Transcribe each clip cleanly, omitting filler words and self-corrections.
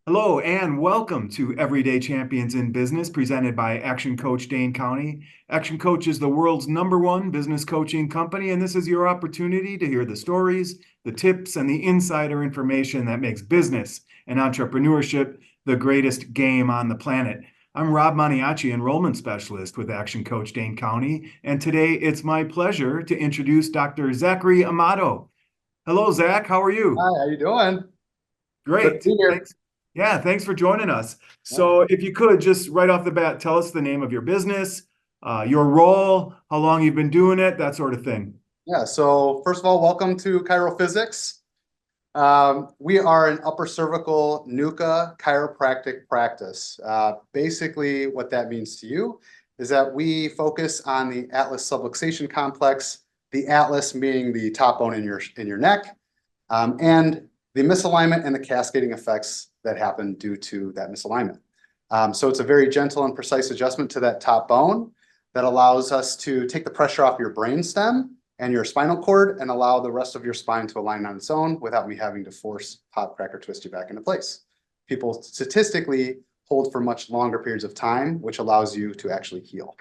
Hello and welcome to Everyday Champions in Business, presented by Action Coach Dane County. Action Coach is the world's #1 business coaching company, and this is your opportunity to hear the stories, the tips, and the insider information that makes business and entrepreneurship the greatest game on the planet. I'm Rob Maniaci, enrollment specialist with Action Coach Dane County, and today it's my pleasure to introduce Dr. Zachary Amato. Hello, Zach. How are Hi, you? how you doing? Good to Great. be here. Thanks. Yeah, thanks for joining us. Yeah. So if you could just right off the bat, tell us the name of your business, your role, how long you've been doing it, that sort of thing. Yeah, so first of all, welcome to Chirophysics. We are an upper cervical NUCA chiropractic practice. Basically, what that means to you is that we focus on the atlas subluxation complex, the atlas being the top bone in your neck, and the misalignment and the cascading effects that happen due to that misalignment. So it's a very gentle and precise adjustment to that top bone that allows us to take the pressure off your brain stem and your spinal cord and allow the rest of your spine to align on its own without me having to force, pop, crack, or twist you back into place. People statistically hold for much longer periods of time, which allows you to actually heal.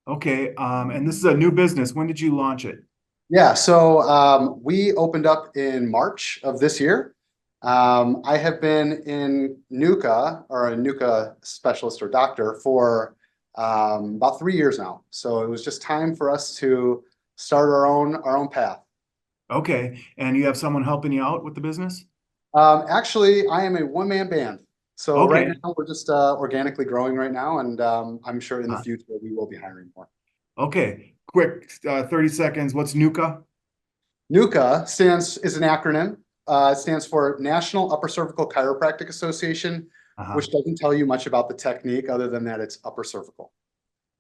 Okay, and this is a new business. When did you launch it? Yeah, so we opened up in March of this year. I have been in NUCA or a NUCA specialist or doctor for about 3 years now. So it was just time for us to start our own path. Okay, and you have someone helping you out with the business? Actually, I am a one-man band. So right Okay. now we're just organically growing right now, and I'm sure in the Uh, future we will be hiring more. okay, quick, 30 seconds. What's NUCA? NUCA is an acronym. It stands for National Upper Cervical Chiropractic Association, Uh-huh. which doesn't tell you much about the technique other than that it's upper cervical.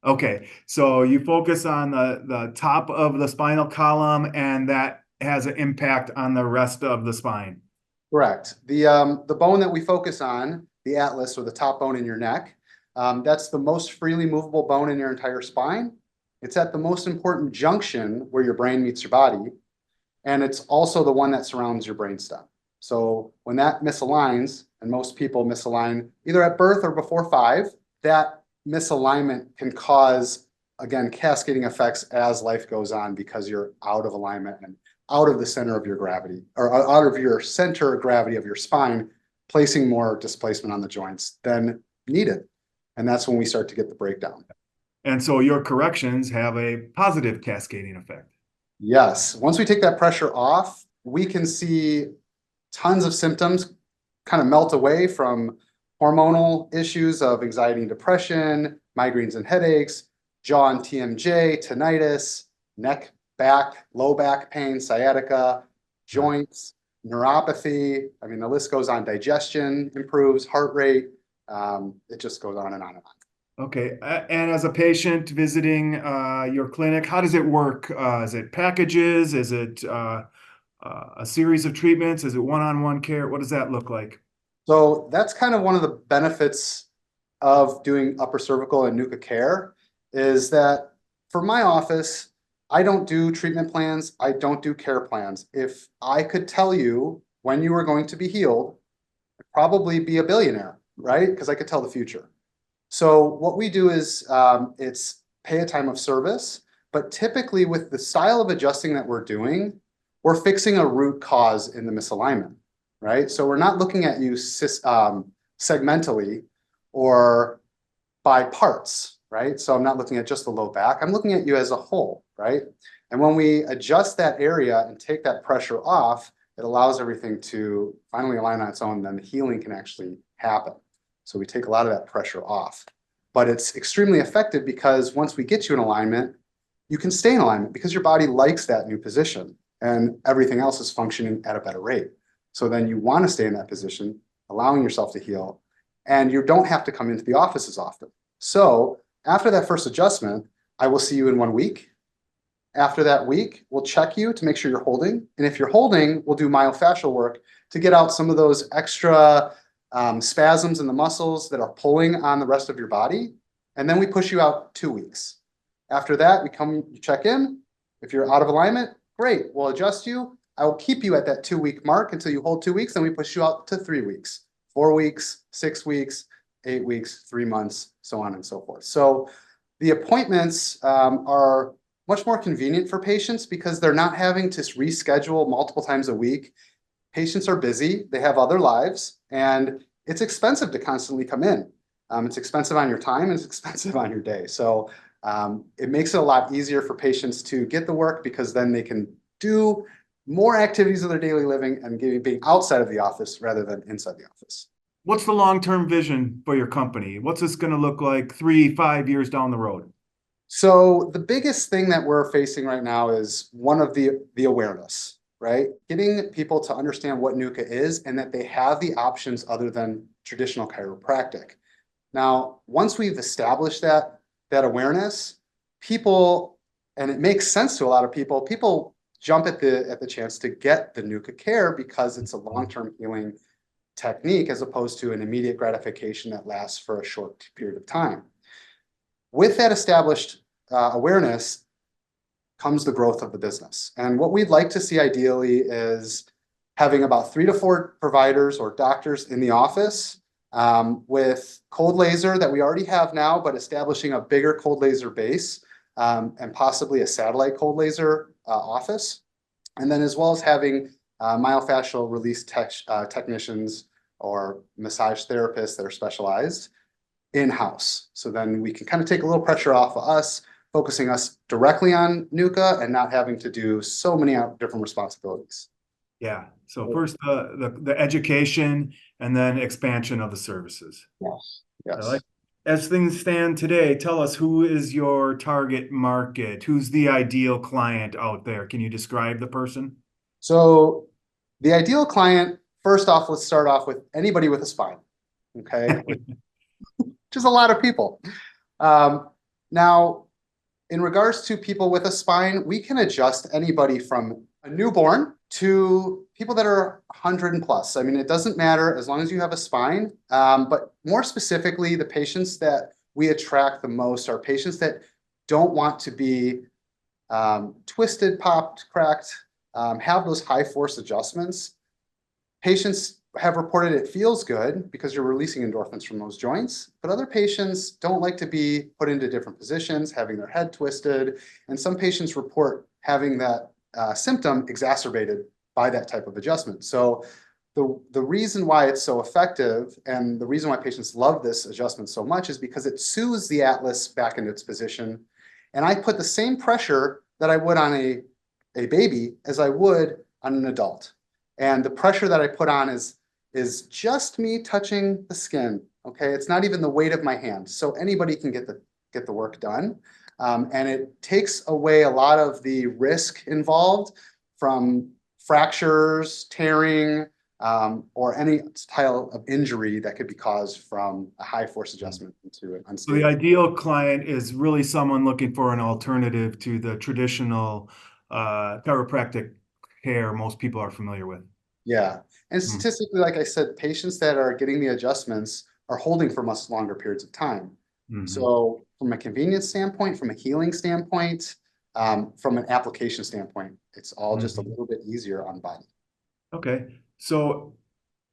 Okay, so you focus on the top of the spinal column, and that has an impact on the rest of the spine. Correct. The bone that we focus on, the atlas or the top bone in your neck, that's the most freely movable bone in your entire spine. It's at the most important junction where your brain meets your body, and it's also the one that surrounds your brainstem. So when that misaligns, and most people misalign either at birth or before 5, that misalignment can cause, again, cascading effects as life goes on because you're out of alignment and out of the center of your gravity, or out of your center of gravity of your spine, placing more displacement on the joints than needed. And that's when we start to get the breakdown. And so your corrections have a positive cascading effect. Yes. Once we take that pressure off, we can see tons of symptoms kind of melt away, from hormonal issues of anxiety and depression, migraines and headaches, jaw and TMJ, tinnitus, neck, back, low back pain, sciatica, Uh, joints, neuropathy. I mean, the list goes on. Digestion improves, heart rate. It just goes on and on and on. Okay, and as a patient visiting your clinic, how does it work? Is it packages? Is it a series of treatments? Is it one-on-one care? What does that look like? So that's kind of one of the benefits of doing upper cervical and NUCA care, is that for my office, I don't do treatment plans. I don't do care plans. If I could tell you when you were going to be healed, I'd probably be a billionaire, right? Because I could tell the future. So what we do is it's pay a time of service, but typically with the style of adjusting that we're doing, we're fixing a root cause in the misalignment, right? So we're not looking at you segmentally or by parts, right? So I'm not looking at just the low back. I'm looking at you as a whole, right? And when we adjust that area and take that pressure off, it allows everything to finally align on its own, then the healing can actually happen. So we take a lot of that pressure off. But it's extremely effective because once we get you in alignment, you can stay in alignment because your body likes that new position and everything else is functioning at a better rate. So then you want to stay in that position, allowing yourself to heal, and you don't have to come into the office as often. So after that first adjustment, I will see you in 1 week. After that week, we'll check you to make sure you're holding. And if you're holding, we'll do myofascial work to get out some of those extra spasms in the muscles that are pulling on the rest of your body. And then we push you out 2 weeks. After that, you check in. If you're out of alignment, great. We'll adjust you. I will keep you at that 2 week mark until you hold 2 weeks. Then we push you out to 3 weeks. 4 weeks, 6 weeks, 8 weeks, 3 months, so on and so forth. So the appointments are much more convenient for patients because they're not having to reschedule multiple times a week. Patients are busy, they have other lives, and it's expensive to constantly come in. It's expensive on your time and it's expensive on your day. So it makes it a lot easier for patients to get the work because then they can do more activities of their daily living and being outside of the office rather than inside the office. What's the long-term vision for your company? What's this going to look like 3, 5 years down the road? So the biggest thing that we're facing right now is one of the awareness, right? Getting people to understand what NUCA is and that they have the options other than traditional chiropractic. Now, once we've established that awareness, people, and it makes sense to a lot of people, people jump at the chance to get the NUCA care because it's a long-term healing technique as opposed to an immediate gratification that lasts for a short period of time. With that established awareness comes the growth of the business. And what we'd like to see ideally is having about 3 to 4 providers or doctors in the office with cold laser that we already have now, but establishing a bigger cold laser base and possibly a satellite cold laser office. And then as well as having myofascial release technicians or massage therapists that are specialized in-house. So then we can kind of take a little pressure off of us, focusing us directly on NUCA and not having to do so many different responsibilities. Yeah. So first the education and then expansion of the services. Yes. I Yes. like. As things stand today, tell us, who is your target market? Who's the ideal client out there? Can you describe the person? So the ideal client, first off, let's start off with anybody with a spine, okay? Which is a lot of people. Now, in regards to people with a spine, we can adjust anybody from a newborn to people that are 100 and plus. I mean, it doesn't matter as long as you have a spine. But more specifically, the patients that we attract the most are patients that don't want to be twisted, popped, cracked, have those high force adjustments. Patients have reported it feels good because you're releasing endorphins from those joints, but other patients don't like to be put into different positions, having their head twisted, and some patients report having that symptom exacerbated by that type of adjustment. So the reason why it's so effective and the reason why patients love this adjustment so much is because it soothes the atlas back into its position. And I put the same pressure that I would on a baby as I would on an adult. And the pressure that I put on is just me touching the skin. Okay, it's not even the weight of my hand. So anybody can get the work done. And it takes away a lot of the risk involved from fractures, tearing, or any style of injury that could be caused from a high force adjustment into an So the unstable. ideal client is really someone looking for an alternative to the traditional chiropractic care most people are familiar with. Yeah. And Hmm. statistically, like I said, patients that are getting the adjustments are holding for much longer periods of time. Mhm. So from a convenience standpoint, from a healing standpoint, from an application standpoint, it's all just a Mhm. little bit easier on the body. Okay. So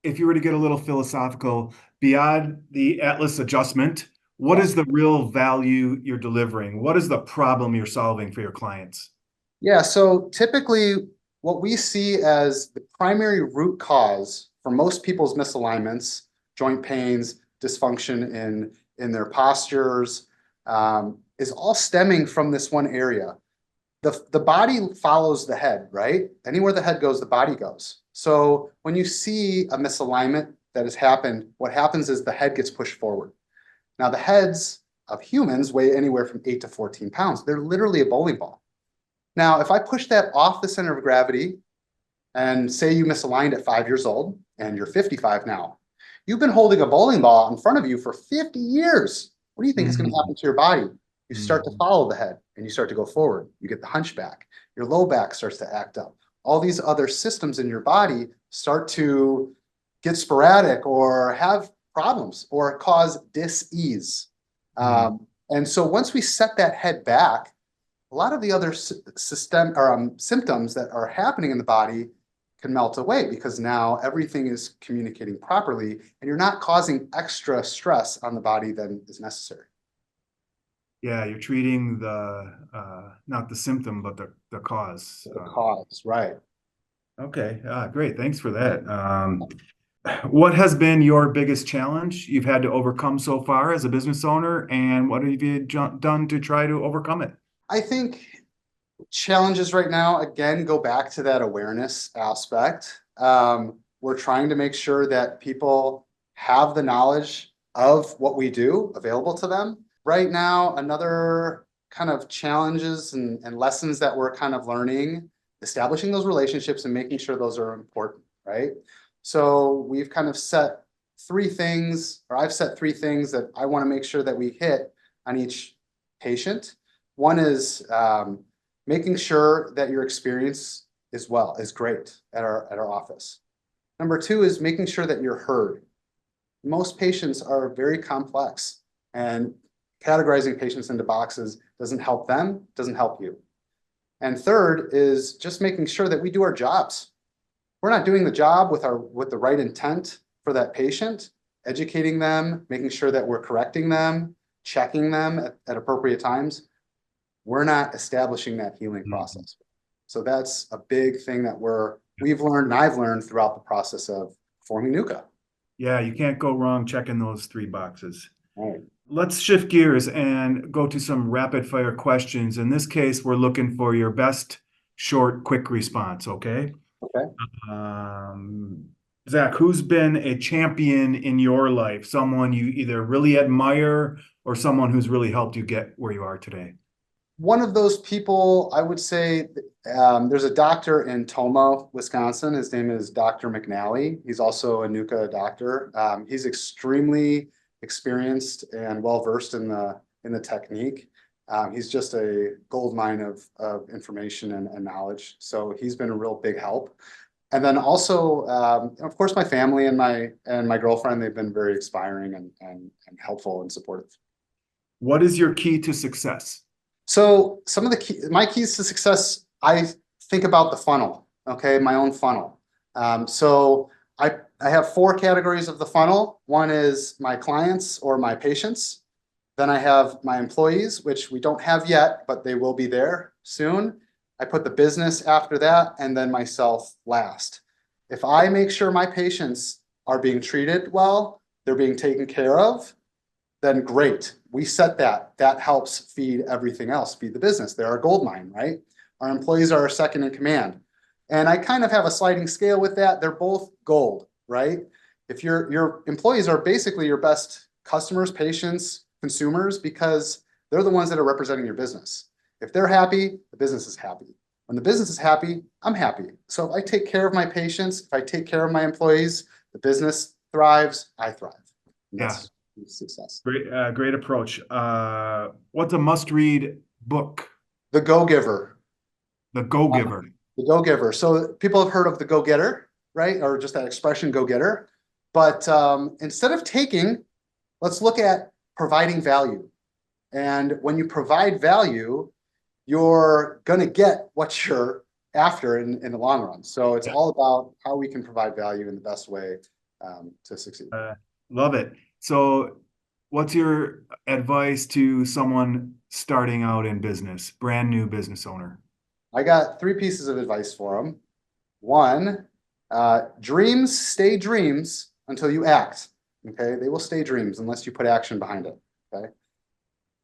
if you were to get a little philosophical, beyond the Atlas adjustment, what Yeah. is the real value you're delivering? What is the problem you're solving for your clients? Yeah. So typically what we see as the primary root cause for most people's misalignments, joint pains, dysfunction in their postures, is all stemming from this one area. The body follows the head, right? Anywhere the head goes, the body goes. So when you see a misalignment that has happened, what happens is the head gets pushed forward. Now, the heads of humans weigh anywhere from 8 to 14 pounds. They're literally a bowling ball. Now, if I push that off the center of gravity and say you misaligned at 5 years old and you're 55 now, you've been holding a bowling ball in front of you for 50 years. What do you think is going to Mhm. happen to your body? You start to Mhm. follow the head and you start to go forward. You get the hunchback. Your low back starts to act up. All these other systems in your body start to get sporadic or have problems or cause dis-ease. Mhm. And so once we set that head back, a lot of the other symptoms that are happening in the body can melt away because now everything is communicating properly and you're not causing extra stress on the body than is necessary. Yeah, you're treating the not the symptom, but the cause. The cause, right? Okay, great. Thanks for that. What has been your biggest challenge you've had to overcome so far as a business owner, and what have you done to try to overcome it? I think challenges right now, again, go back to that awareness aspect. We're trying to make sure that people have the knowledge of what we do available to them. Right now, another kind of challenges and lessons that we're kind of learning, establishing those relationships and making sure those are important, right? So we've kind of set three things, or I've set three things that I want to make sure that we hit on each patient. One is making sure that your experience is great at our office. Number two is making sure that you're heard. Most patients are very complex, and categorizing patients into boxes doesn't help them, doesn't help you. And third is just making sure that we do our jobs. We're not doing the job with the right intent for that patient, educating them, making sure that we're correcting them, checking them at appropriate times. We're not establishing that healing process. So that's a big thing that we've learned and I've learned throughout the process of forming NUCA. Yeah, you can't go wrong checking those three boxes. Right. Let's shift gears and go to some rapid fire questions. In this case, we're looking for your best short, quick response, okay? Okay. Zach, who's been a champion in your life? Someone you either really admire or someone who's really helped you get where you are today? One of those people, I would say, there's a doctor in Tomo, Wisconsin. His name is Dr. McNally. He's also a NUCA doctor. He's extremely experienced and well-versed in the technique. He's just a gold mine of information and knowledge. So he's been a real big help. And then also, of course, my family and my girlfriend, they've been very inspiring and helpful and supportive. What is your key to success? So some of my keys to success, I think about the funnel, okay, my own funnel. So I have four categories of the funnel. One is my clients or my patients. Then I have my employees, which we don't have yet, but they will be there soon. I put the business after that, and then myself last. If I make sure my patients are being treated well, they're being taken care of, then great. We set that. That helps feed everything else, feed the business. They're our gold mine, right? Our employees are our second in command. And I kind of have a sliding scale with that. They're both gold, right? If your employees are basically your best customers, patients, consumers, because they're the ones that are representing your business. If they're happy, the business is happy. When the business is happy, I'm happy. So if I take care of my patients, if I take care of my employees, the business thrives, I thrive. And that's success. Great approach. What's a must-read book? The Go-Giver. The Go-Giver. The Go-Giver. So people have heard of the Go-Getter, right? Or just that expression, Go-Getter. But instead of taking, let's look at providing value. And when you provide value, you're going to get what you're after in the long run. So it's all about how we can provide value in the best way to succeed. Love it. So what's your advice to someone starting out in business, brand new business owner? I got three pieces of advice for them. One, dreams stay dreams until you act. Okay, they will stay dreams unless you put action behind it. Okay.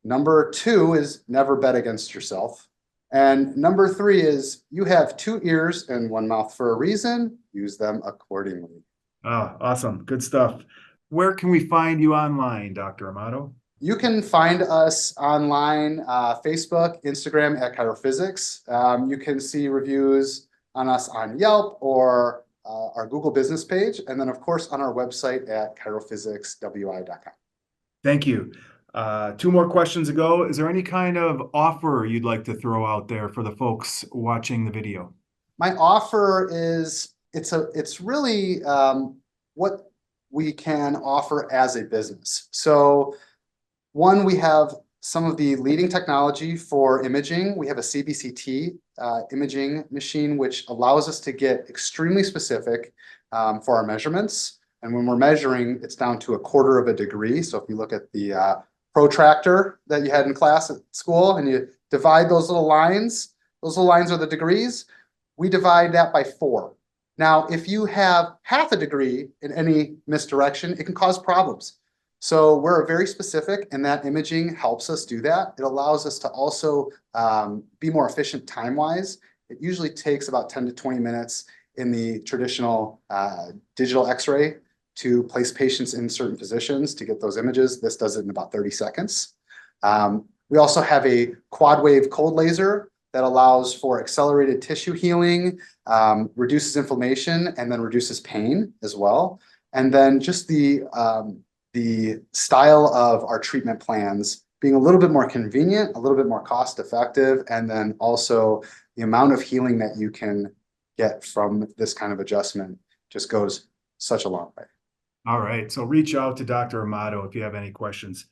Number two is never bet against yourself. And number three is you have two ears and one mouth for a reason. Use them accordingly. Oh, awesome. Good stuff. Where can we find you online, Dr. Amato? You can find us online, Facebook, Instagram at Chirophysics. You can see reviews on us on Yelp or our Google business page. And then, of course, on our website at chirophysicswi.com. Thank you. Two more questions ago. Is there any kind of offer you'd like to throw out there for the folks watching the video? My offer is, it's really what we can offer as a business. So one, we have some of the leading technology for imaging. We have a CBCT imaging machine, which allows us to get extremely specific for our measurements. And when we're measuring, it's down to 1/4 of a degree. So if you look at the protractor that you had in class at school and you divide those little lines are the degrees. We divide that by 4. Now, if you have 1/2 a degree in any misdirection, it can cause problems. So we're very specific, and that imaging helps us do that. It allows us to also be more efficient time-wise. It usually takes about 10 to 20 minutes in the traditional digital X-ray to place patients in certain positions to get those images. This does it in about 30 seconds. We also have a quad wave cold laser that allows for accelerated tissue healing, reduces inflammation, and then reduces pain as well. And then just the style of our treatment plans being a little bit more convenient, a little bit more cost effective, and then also the amount of healing that you can get from this kind of adjustment just goes such a long way. All right. So reach out to Dr. Amato if you have any questions.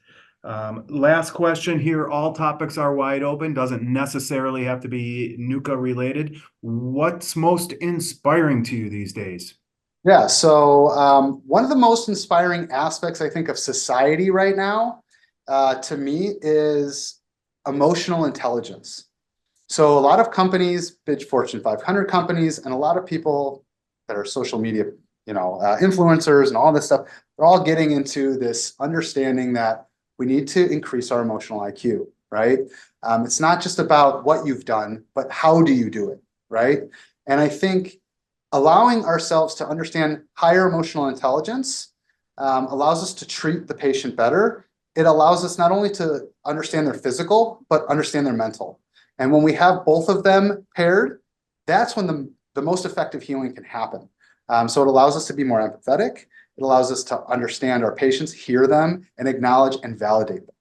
Last question here. All topics are wide open. Doesn't necessarily have to be NUCA related. What's most inspiring to you these days? Yeah, so one of the most inspiring aspects, I think, of society right now, to me, is emotional intelligence. So a lot of companies, big Fortune 500 companies, and a lot of people that are social media, influencers and all this stuff, they're all getting into this understanding that we need to increase our emotional IQ, right? It's not just about what you've done, but how do you do it, right? And I think allowing ourselves to understand higher emotional intelligence allows us to treat the patient better. It allows us not only to understand their physical, but understand their mental. And when we have both of them paired, that's when the most effective healing can happen. So it allows us to be more empathetic. It allows us to understand our patients, hear them, and acknowledge and validate them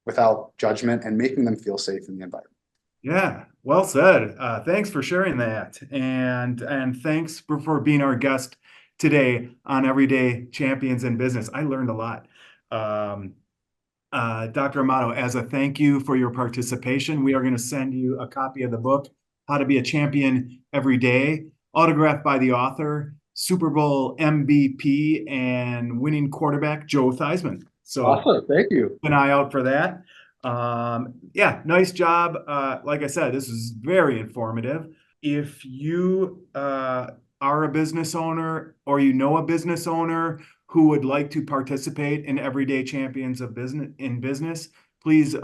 without judgment and making them feel safe in the environment. Yeah, well said. Thanks for sharing that. And thanks for being our guest today on Everyday Champions in Business. I learned a lot. Dr. Amato, as a thank you for your participation, we are going to send you a copy of the book, How to Be a Champion Every Day, autographed by the author, Super Bowl MVP and winning quarterback, Joe Theismann. So awesome. Thank you. Keep an eye out for that. Yeah, nice job. Like I said, this is very informative. If you are a business owner or you know a business owner who would like to participate in Everyday Champions of Business, please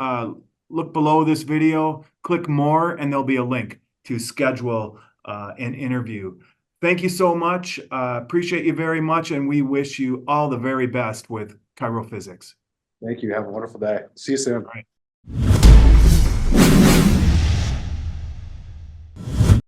look below this video, click more, and there'll be a link to schedule an interview. Thank you so much. Appreciate you very much, and we wish you all the very best with Chirophysics. Thank you. Have a wonderful day. See you soon. All right.